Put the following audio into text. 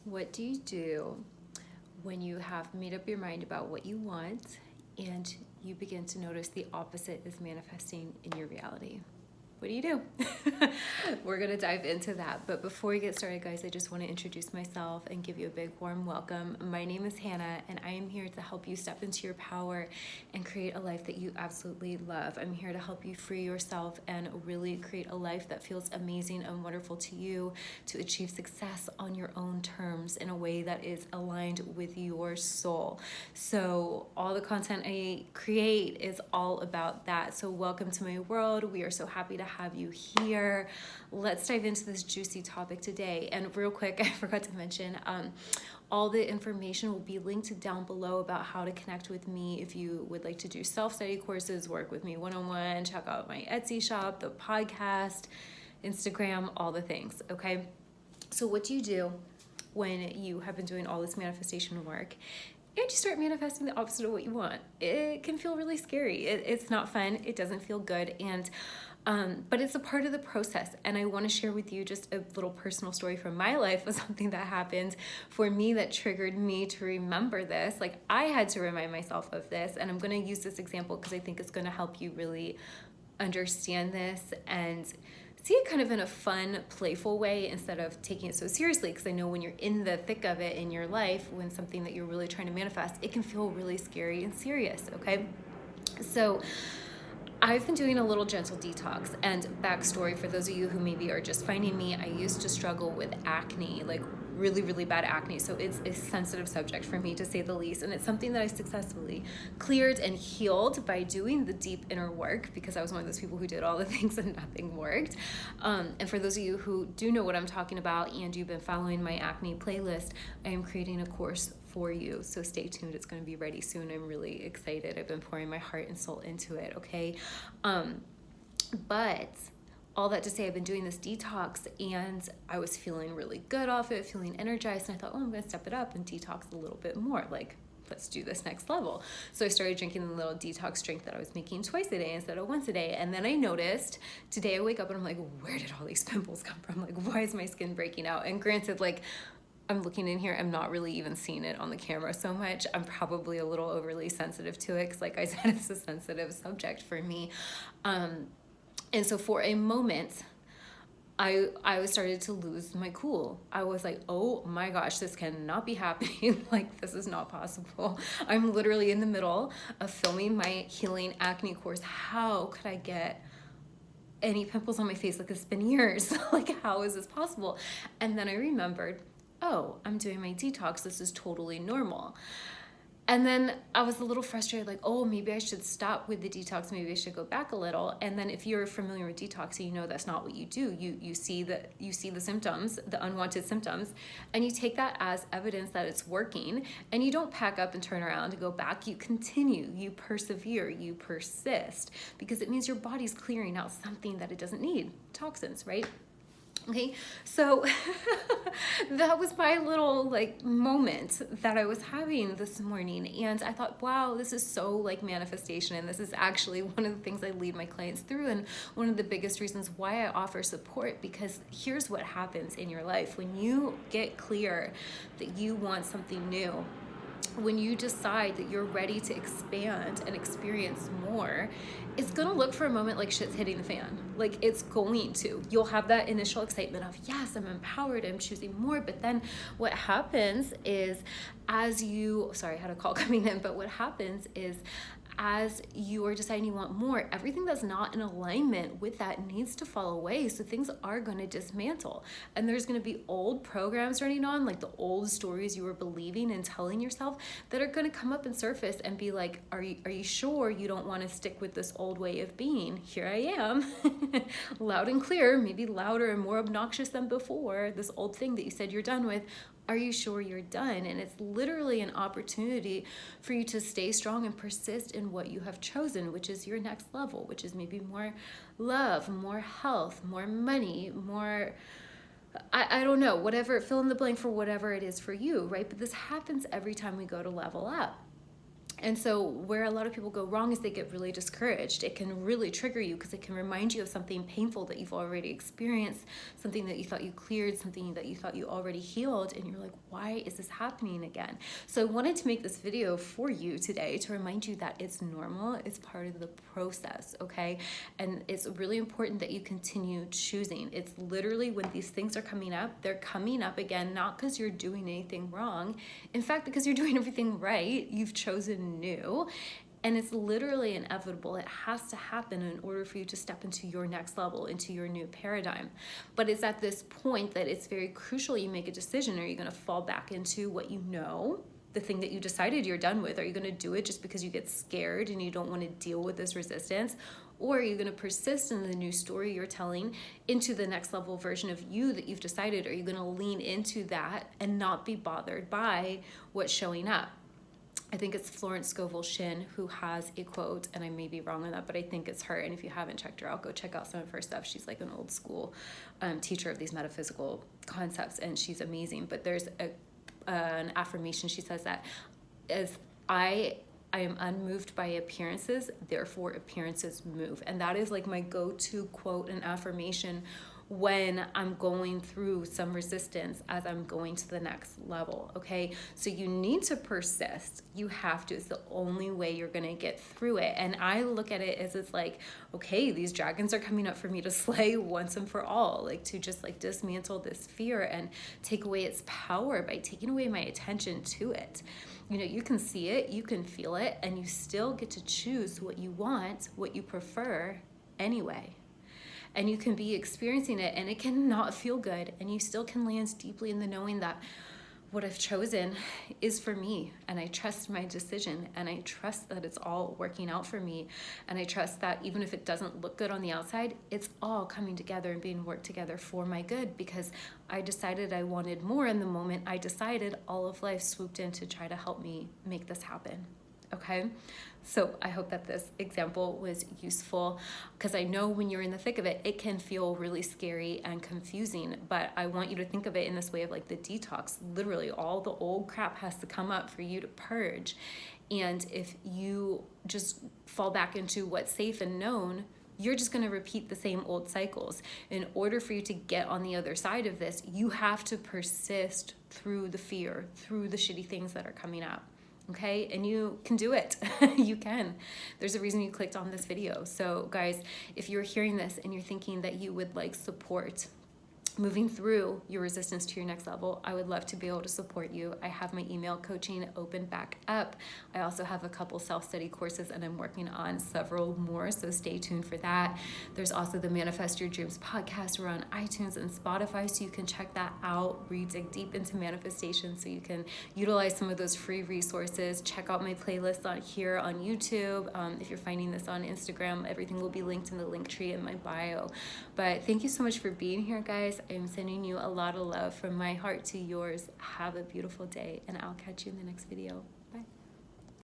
What do you do when you have made up your mind about what you want and you begin to notice the opposite is manifesting in your reality? What do you do? We're going to dive into that. But before we get started, guys, I just want to introduce myself and give you a big warm welcome. My name is Hannah, and I am here to help you step into your power and create a life that you absolutely love. I'm here to help you free yourself and really create a life that feels amazing and wonderful to you, to achieve success on your own terms in a way that is aligned with your soul. So all the content I create is all about that. So welcome to my world. We are so happy to have you here. Let's dive into this juicy topic today. And real quick, I forgot to mention, all the information will be linked down below about how to connect with me if you would like to do self-study courses, work with me one-on-one, check out my Etsy shop, the podcast, Instagram, all the things, okay? So what do you do when you have been doing all this manifestation work and you start manifesting the opposite of what you want? It can feel really scary. It's not fun. It doesn't feel good. But it's a part of the process. And I want to share with you just a little personal story from my life of something that happened for me that triggered me to remember this. Like, I had to remind myself of this. And I'm going to use this example because I think it's going to help you really understand this and see it kind of in a fun, playful way instead of taking it so seriously. Because I know when you're in the thick of it in your life, when something that you're really trying to manifest, it can feel really scary and serious, okay? So I've been doing a little gentle detox. And backstory for those of you who maybe are just finding me, I used to struggle with acne, like really, really bad acne. So it's a sensitive subject for me, to say the least. And it's something that I successfully cleared and healed by doing the deep inner work, because I was one of those people who did all the things and nothing worked. And for those of you who do know what I'm talking about and you've been following my acne playlist, I am creating a course for you. So stay tuned. It's going to be ready soon. I'm really excited. I've been pouring my heart and soul into it. Okay. But all that to say, I've been doing this detox and I was feeling really good off it, feeling energized. And I thought, oh, I'm going to step it up and detox a little bit more. Like, let's do this next level. So I started drinking the little detox drink that I was making twice a day instead of once a day. And then I noticed today I wake up and I'm like, where did all these pimples come from? Like, why is my skin breaking out? And granted, like, I'm looking in here, I'm not really even seeing it on the camera so much. I'm probably a little overly sensitive to it because, like I said, it's a sensitive subject for me. And so for a moment, I started to lose my cool. I was like, oh my gosh, this cannot be happening. Like, this is not possible. I'm literally in the middle of filming my healing acne course. How could I get any pimples on my face? Like, it's been years. Like, how is this possible? And then I remembered, oh, I'm doing my detox. This is totally normal. And then I was a little frustrated, like, oh, maybe I should stop with the detox. Maybe I should go back a little. And then if you're familiar with detoxing, you know that's not what you do. You see the symptoms, the unwanted symptoms, and you take that as evidence that it's working. And you don't pack up and turn around and go back. You continue, you persevere, you persist, because it means your body's clearing out something that it doesn't need, toxins, right? Okay, so that was my little like moment that I was having this morning. And I thought, wow, this is so like manifestation. And this is actually one of the things I lead my clients through. And one of the biggest reasons why I offer support, because here's what happens in your life. When you get clear that you want something new, when you decide that you're ready to expand and experience more, it's gonna look for a moment like shit's hitting the fan. Like, it's going to. You'll have that initial excitement of, yes, I'm empowered, I'm choosing more. But then what happens is, sorry, I had a call coming in, but what happens is, as you are deciding you want more, everything that's not in alignment with that needs to fall away. So things are going to dismantle. And there's going to be old programs running on, like the old stories you were believing and telling yourself, that are going to come up and surface and be like, are you sure you don't want to stick with this old way of being? Here I am, loud and clear, maybe louder and more obnoxious than before, this old thing that you said you're done with. Are you sure you're done? And it's literally an opportunity for you to stay strong and persist in what you have chosen, which is your next level, which is maybe more love, more health, more money, more, I don't know, whatever, fill in the blank for whatever it is for you, right? But this happens every time we go to level up. And so where a lot of people go wrong is they get really discouraged. It can really trigger you because it can remind you of something painful that you've already experienced, something that you thought you cleared, something that you thought you already healed, and you're like, why is this happening again? So I wanted to make this video for you today to remind you that it's normal, it's part of the process, okay? And it's really important that you continue choosing. It's literally when these things are coming up, they're coming up again, not because you're doing anything wrong. In fact, because you're doing everything right, you've chosen new, and it's literally inevitable. It has to happen in order for you to step into your next level, into your new paradigm. But it's at this point that it's very crucial you make a decision. Are you going to fall back into what you know, the thing that you decided you're done with? Are you going to do it just because you get scared and you don't want to deal with this resistance? Or are you going to persist in the new story you're telling into the next level version of you that you've decided? Are you going to lean into that and not be bothered by what's showing up? I think it's Florence Scovel Shinn who has a quote, and I may be wrong on that, but I think it's her. And if you haven't checked her out, go check out some of her stuff. She's like an old school teacher of these metaphysical concepts, and she's amazing. But there's an affirmation. She says that as I am unmoved by appearances, therefore appearances move. And that is like my go-to quote and affirmation when I'm going through some resistance as I'm going to the next level, okay? So you need to persist. You have to. It's the only way you're gonna get through it. And I look at it as it's like, okay, these dragons are coming up for me to slay once and for all, like to just like dismantle this fear and take away its power by taking away my attention to it. You know, you can see it, you can feel it, and you still get to choose what you want, what you prefer anyway. And you can be experiencing it and it cannot feel good, and you still can land deeply in the knowing that what I've chosen is for me, and I trust my decision, and I trust that it's all working out for me, and I trust that even if it doesn't look good on the outside, it's all coming together and being worked together for my good, because I decided I wanted more, and the moment I decided, all of life swooped in to try to help me make this happen. Okay, so I hope that this example was useful, because I know when you're in the thick of it, it can feel really scary and confusing, but I want you to think of it in this way of like the detox. Literally all the old crap has to come up for you to purge. And if you just fall back into what's safe and known, you're just going to repeat the same old cycles. In order for you to get on the other side of this, you have to persist through the fear, through the shitty things that are coming up. Okay, and you can do it. You can. There's a reason you clicked on this video. So guys, if you're hearing this and you're thinking that you would like support moving through your resistance to your next level, I would love to be able to support you. I have my email coaching open back up. I also have a couple self-study courses, and I'm working on several more, so stay tuned for that. There's also the Manifest Your Dreams podcast. We're on iTunes and Spotify, so you can check that out. We dig deep into manifestation, so you can utilize some of those free resources. Check out my playlist on here on YouTube. If you're finding this on Instagram, everything will be linked in the link tree in my bio. But thank you so much for being here, guys. I'm sending you a lot of love from my heart to yours. Have a beautiful day, and I'll catch you in the next video.